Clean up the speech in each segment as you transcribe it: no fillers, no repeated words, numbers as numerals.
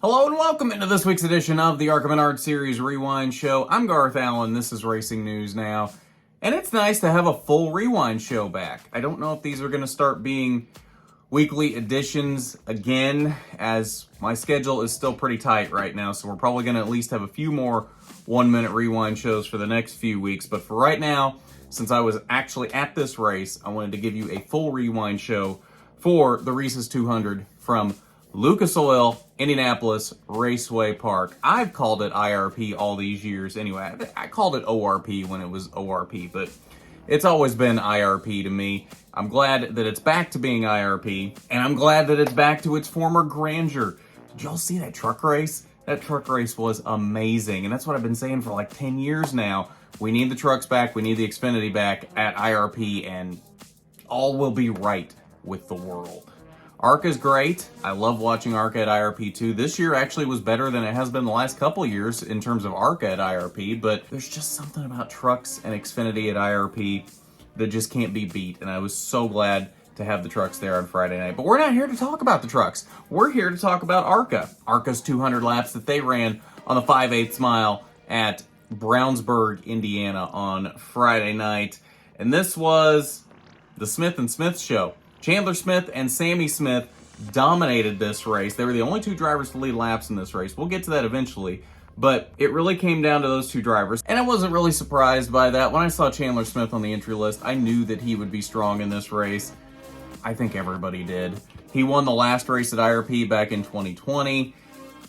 Hello and welcome into this week's edition of the ARCA Series Rewind Show. I'm Garth Allen, this is Racing News Now, and it's nice to have a full Rewind show back. I don't know if these are going to start being weekly editions again, as my schedule is still pretty tight right now, so we're probably going to at least have a few more 1-minute Rewind shows for the next few weeks. But for right now, since I was actually at this race, I wanted to give you a full Rewind show for the Reese's 200 from Lucas Oil, Indianapolis Raceway Park. I've called it IRP all these years anyway. I called it ORP when it was ORP, but it's always been IRP to me. I'm glad that it's back to being IRP, and I'm glad that it's back to its former grandeur. Did y'all see that truck race? That truck race was amazing, and that's what I've been saying for like 10 years now. We need the trucks back, we need the Xfinity back at IRP, and all will be right with the world. ARCA's great. I love watching ARCA at IRP too. This year actually was better than it has been the last couple years in terms of ARCA at IRP, but there's just something about trucks and Xfinity at IRP that just can't be beat, and I was so glad to have the trucks there on Friday night. But we're not here to talk about the trucks. We're here to talk about ARCA. ARCA's 200 laps that they ran on the 5/8 mile at Brownsburg, Indiana on Friday night. And this was the Smith & Smith show. Chandler Smith and Sammy Smith dominated this race. They were the only two drivers to lead laps in this race. We'll get to that eventually, but it really came down to those two drivers, and I wasn't really surprised by that. When I saw Chandler Smith on the entry list, I knew that he would be strong in this race. I think everybody did. He won the last race at IRP back in 2020.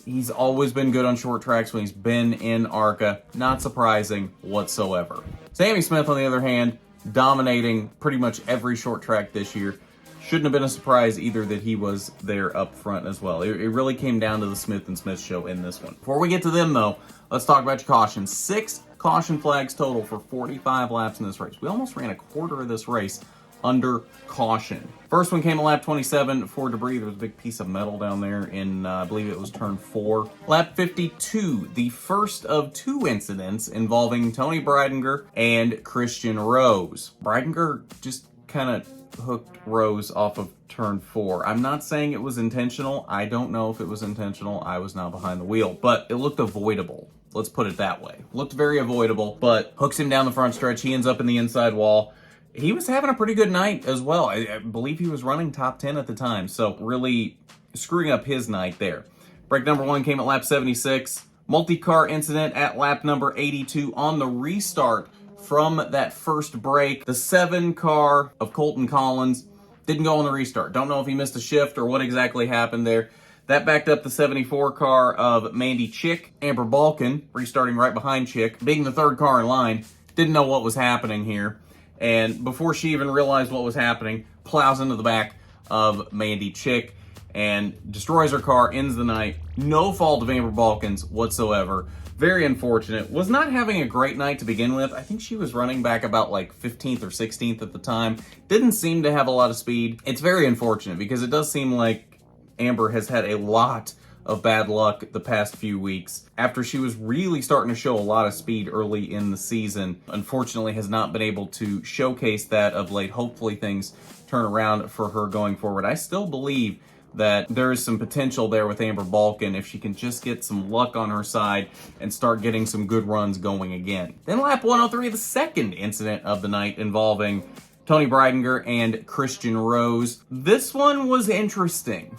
He's always been good on short tracks when he's been in ARCA. Not surprising whatsoever. Sammy Smith, on the other hand, dominating pretty much every short track this year. Shouldn't have been a surprise either that he was there up front as well. It really came down to the Smith & Smith show in this one. Before we get to them though, let's talk about your cautions. 6 caution flags total for 45 laps in this race. We almost ran a quarter of this race under caution. First one came at lap 27 for debris. There was a big piece of metal down there in, I believe it was turn 4. Lap 52, the first of 2 incidents involving Tony Breidinger and Christian Rose. Breidinger just kind of hooked Rose off of turn 4. I'm not saying it was intentional. I don't know if it was intentional. I was not behind the wheel, but it looked avoidable. Let's put it that way. Looked very avoidable, but hooks him down the front stretch. He ends up in the inside wall. He was having a pretty good night as well. I believe he was running top 10 at the time, so really screwing up his night there. Break number 1 came at lap 76. Multi-car incident at lap number 82 on the restart from that first break. The 7 car of Colton Collins didn't go on the restart. Don't know if he missed a shift or what exactly happened there. That backed up the 74 car of Mandy Chick. Amber Balkan, restarting right behind Chick, being the 3rd car in line, didn't know what was happening here. And before she even realized what was happening, plows into the back of Mandy Chick and destroys her car, ends the night. No fault of Amber Balkan's whatsoever. Very unfortunate. Was not having a great night to begin with. I think she was running back about like 15th or 16th at the time. Didn't seem to have a lot of speed. It's very unfortunate because it does seem like Amber has had a lot of bad luck the past few weeks. After she was really starting to show a lot of speed early in the season, unfortunately has not been able to showcase that of late. Hopefully things turn around for her going forward. I still believe that there is some potential there with Amber Balkan if she can just get some luck on her side and start getting some good runs going again. Then lap 103, the second incident of the night involving Tony Breidinger and Christian Rose. This one was interesting.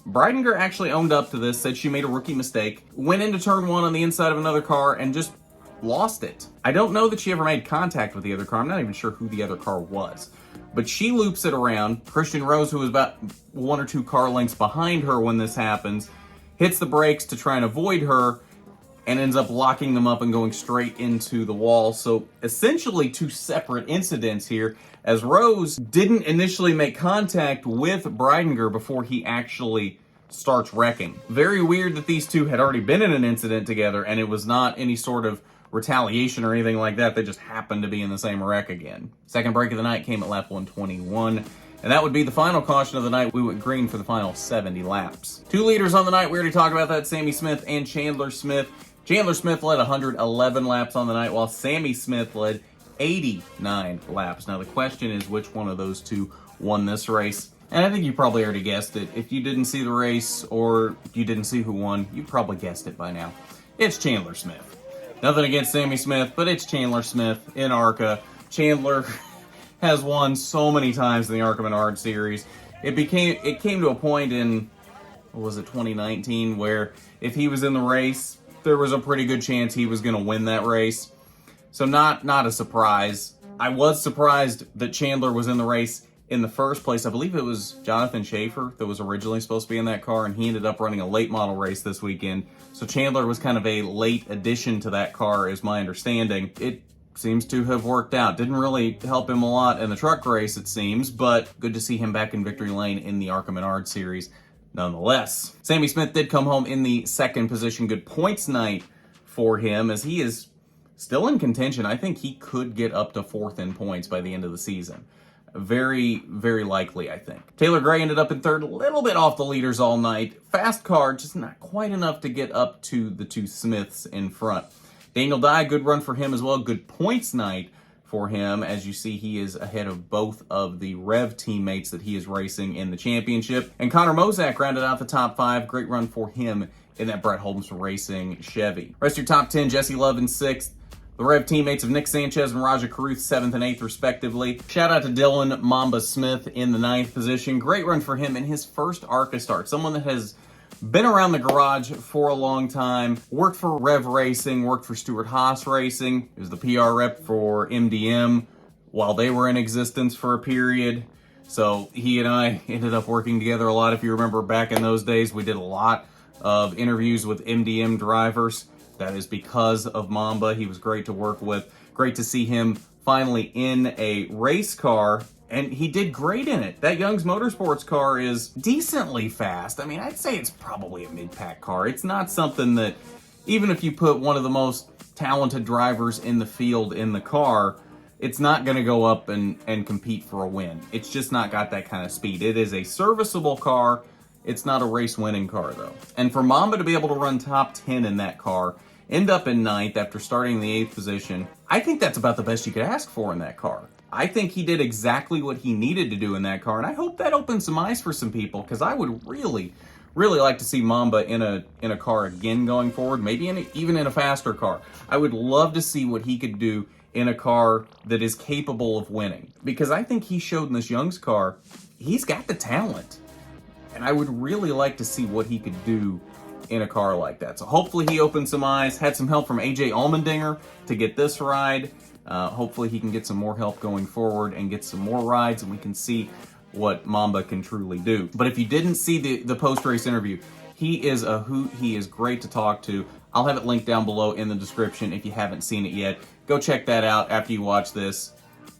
Breidinger actually owned up to this, said she made a rookie mistake, went into turn 1 on the inside of another car and just lost it. I don't know that she ever made contact with the other car. I'm not even sure who the other car was. But she loops it around. Christian Rose, who was about 1 or 2 car lengths behind her when this happens, hits the brakes to try and avoid her and ends up locking them up and going straight into the wall. So essentially 2 separate incidents here, as Rose didn't initially make contact with Breidinger before he actually starts wrecking. Very weird that these two had already been in an incident together and it was not any sort of retaliation or anything like that. They just happened to be in the same wreck again. Second break of the night came at lap 121. And that would be the final caution of the night. We went green for the final 70 laps. 2 leaders on the night. We already talked about that. Sammy Smith and Chandler Smith. Chandler Smith led 111 laps on the night, while Sammy Smith led 89 laps. Now the question is, which one of those two won this race? And I think you probably already guessed it. If you didn't see the race or you didn't see who won, you probably guessed it by now. It's Chandler Smith. Nothing against Sammy Smith, but it's Chandler Smith in ARCA. Chandler has won so many times in the ARCA Menard series. It came to a point in, what was it, 2019, where if he was in the race, there was a pretty good chance he was going to win that race. So not a surprise. I was surprised that Chandler was in the race in the first place. I believe it was Jonathan Schaefer that was originally supposed to be in that car, and he ended up running a late model race this weekend. So Chandler was kind of a late addition to that car, is my understanding. It seems to have worked out. Didn't really help him a lot in the truck race, it seems, but good to see him back in victory lane in the ARCA Menard series nonetheless. Sammy Smith did come home in the second position. Good points night for him, as he is still in contention. I think he could get up to fourth in points by the end of the season. Very, very likely, I think. Taylor Gray ended up in third, a little bit off the leaders all night. Fast car, just not quite enough to get up to the two Smiths in front. Daniel Dye, good run for him as well. Good points night for him. As you see, he is ahead of both of the Rev teammates that he is racing in the championship. And Connor Mozak rounded out the top 5. Great run for him in that Brett Holmes Racing Chevy. Rest of your top 10, Jesse Love in 6th. The Rev teammates of Nick Sanchez and Raja Caruth, 7th and 8th, respectively. Shout out to Dylan Mamba Smith in the 9th position. Great run for him in his first ARCA start. Someone that has been around the garage for a long time. Worked for Rev Racing, worked for Stuart Haas Racing. He was the PR rep for MDM while they were in existence for a period. So he and I ended up working together a lot. If you remember back in those days, we did a lot of interviews with MDM drivers. That is because of Mamba. He was great to work with. Great to see him finally in a race car, and he did great in it. That Young's Motorsports car is decently fast. I mean, I'd say it's probably a mid-pack car. It's not something that, even if you put one of the most talented drivers in the field in the car, it's not going to go up and compete for a win. It's just not got that kind of speed. It is a serviceable car. It's not a race-winning car, though. And for Mamba to be able to run top 10 in that car, end up in 9th after starting in the 8th position, I think that's about the best you could ask for in that car. I think he did exactly what he needed to do in that car, and I hope that opens some eyes for some people, because I would really, really like to see Mamba in a car again going forward, maybe even in a faster car. I would love to see what he could do in a car that is capable of winning, because I think he showed in this Young's car, he's got the talent, and I would really like to see what he could do in a car like that. So hopefully he opened some eyes, had some help from AJ Allmendinger to get this ride. Hopefully he can get some more help going forward and get some more rides, and we can see what Mamba can truly do. But if you didn't see the post-race interview, he is a hoot. He is great to talk to. I'll have it linked down below in the description if you haven't seen it yet. Go check that out after you watch this.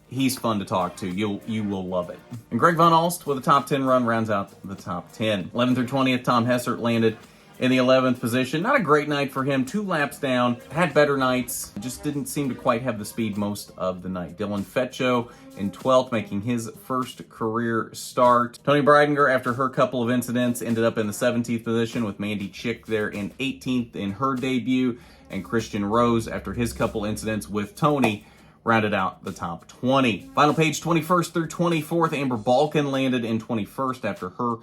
He's fun to talk to. You will love it. And Greg Von Alst with a top 10 run rounds out the top 10. 11th through 20th, Tom Hessert landed in the 11th position. Not a great night for him. 2 laps down. Had better nights. Just didn't seem to quite have the speed most of the night. Dylan Fetcho in 12th, making his first career start. Tony Breidinger, after her couple of incidents, ended up in the 17th position, with Mandy Chick there in 18th in her debut. And Christian Rose, after his couple incidents with Tony, rounded out the top 20. Final page, 21st through 24th. Amber Balkin landed in 21st after her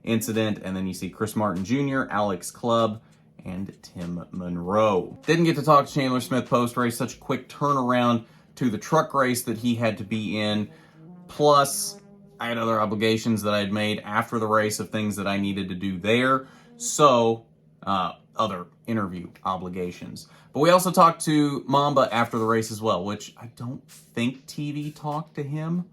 incident, and then you see Chris Martin Jr., Alex Clubb, and Tim Monroe. Didn't get to talk to Chandler Smith post-race. Such a quick turnaround to the truck race that he had to be in. Plus, I had other obligations that I had made after the race of things that I needed to do there. So, other interview obligations. But we also talked to Mamba after the race as well, which I don't think TV talked to him.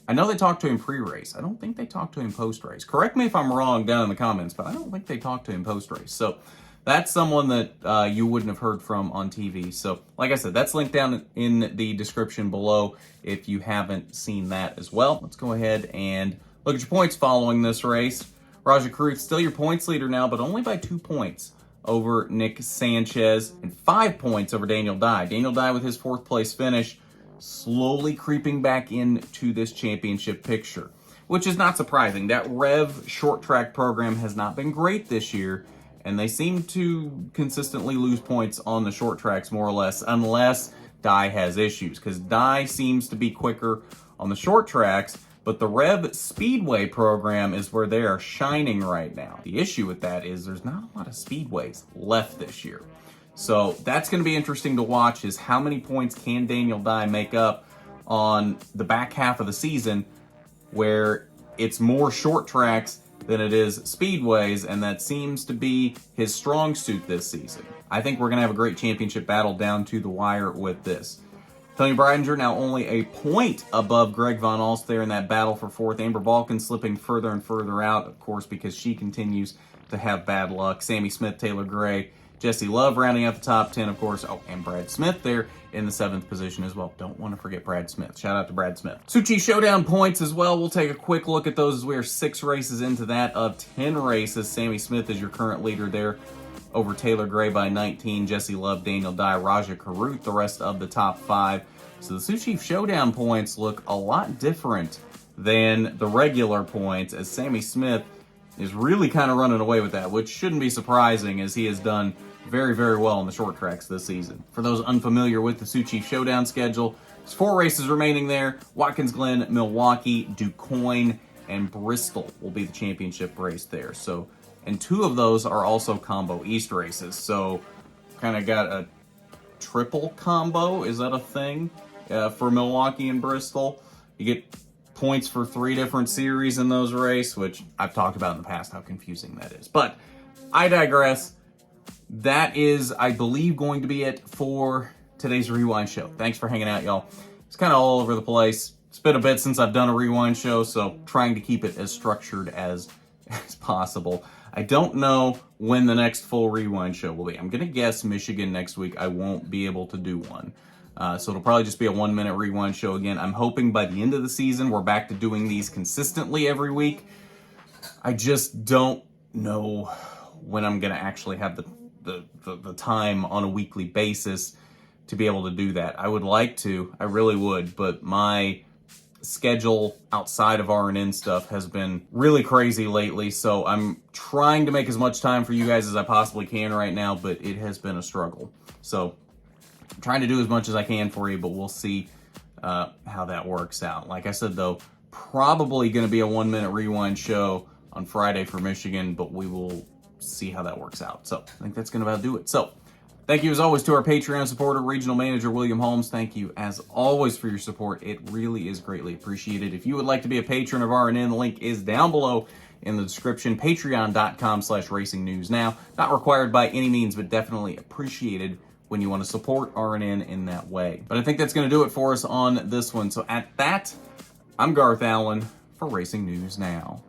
I know they talked to him pre-race. I don't think they talked to him post-race. Correct me if I'm wrong down in the comments, but I don't think they talked to him post-race. So that's someone that you wouldn't have heard from on TV. So like I said, that's linked down in the description below if you haven't seen that as well. Let's go ahead and look at your points following this race. Raja Caruth, still your points leader now, but only by 2 points over Nick Sanchez and 5 points over Daniel Dye. Daniel Dye with his 4th place finish, slowly creeping back into this championship picture, which is not surprising. That Rev short track program has not been great this year, and they seem to consistently lose points on the short tracks, more or less, unless Dye has issues, because Dye seems to be quicker on the short tracks, But the Rev Speedway program is where they are shining right now. The issue with that is there's not a lot of speedways left this year. So that's going to be interesting to watch, is how many points can Daniel Dye make up on the back half of the season where it's more short tracks than it is speedways, and that seems to be his strong suit this season. I think we're going to have a great championship battle down to the wire with this. Tony Breidinger now only a point above Greg Von Alst there in that battle for fourth. Amber Balkan slipping further and further out, of course, because she continues to have bad luck. Sammy Smith, Taylor Gray, Jesse Love rounding out the top 10, of course. Oh, and Brad Smith there in the 7th position as well. Don't want to forget Brad Smith. Shout out to Brad Smith. Suchi Showdown points as well. We'll take a quick look at those as we are 6 races into that of 10 races. Sammy Smith is your current leader there over Taylor Gray by 19. Jesse Love, Daniel Dye, Raja Karut, the rest of the top 5. So the Suchi Showdown points look a lot different than the regular points, as Sammy Smith is really kind of running away with that, which shouldn't be surprising, as he has done very, very well in the short tracks this season. For those unfamiliar with the Sioux Chief Showdown schedule, there's 4 races remaining there. Watkins Glen, Milwaukee, DuQuoin, and Bristol will be the championship race there. So, and 2 of those are also Combo East races. So, kind of got a triple combo. Is that a thing for Milwaukee and Bristol? You get points for 3 different series in those races, which I've talked about in the past how confusing that is. But I digress. That is, I believe, going to be it for today's Rewind show. Thanks for hanging out, y'all. It's kind of all over the place. It's been a bit since I've done a Rewind show, so trying to keep it as structured as possible. I don't know when the next full Rewind show will be. I'm going to guess Michigan next week. I won't be able to do one. So it'll probably just be a 1-minute Rewind show again. I'm hoping by the end of the season, we're back to doing these consistently every week. I just don't know when I'm going to actually have the time on a weekly basis to be able to do that. I would like to, I really would, but my schedule outside of RNN stuff has been really crazy lately, so I'm trying to make as much time for you guys as I possibly can right now, but it has been a struggle. So I'm trying to do as much as I can for you, but we'll see how that works out. Like I said, though, probably going to be a 1-minute Rewind show on Friday for Michigan, but we will see how that works out. So I think that's going to about do it. So thank you as always to our Patreon supporter, Regional Manager William Holmes. Thank you as always for your support. It really is greatly appreciated. If you would like to be a patron of RNN, the link is down below in the description. Patreon.com/RacingNewsNow. Not required by any means, but definitely appreciated when you want to support RNN in that way. But I think that's going to do it for us on this one. So at that, I'm Garth Allen for Racing News Now.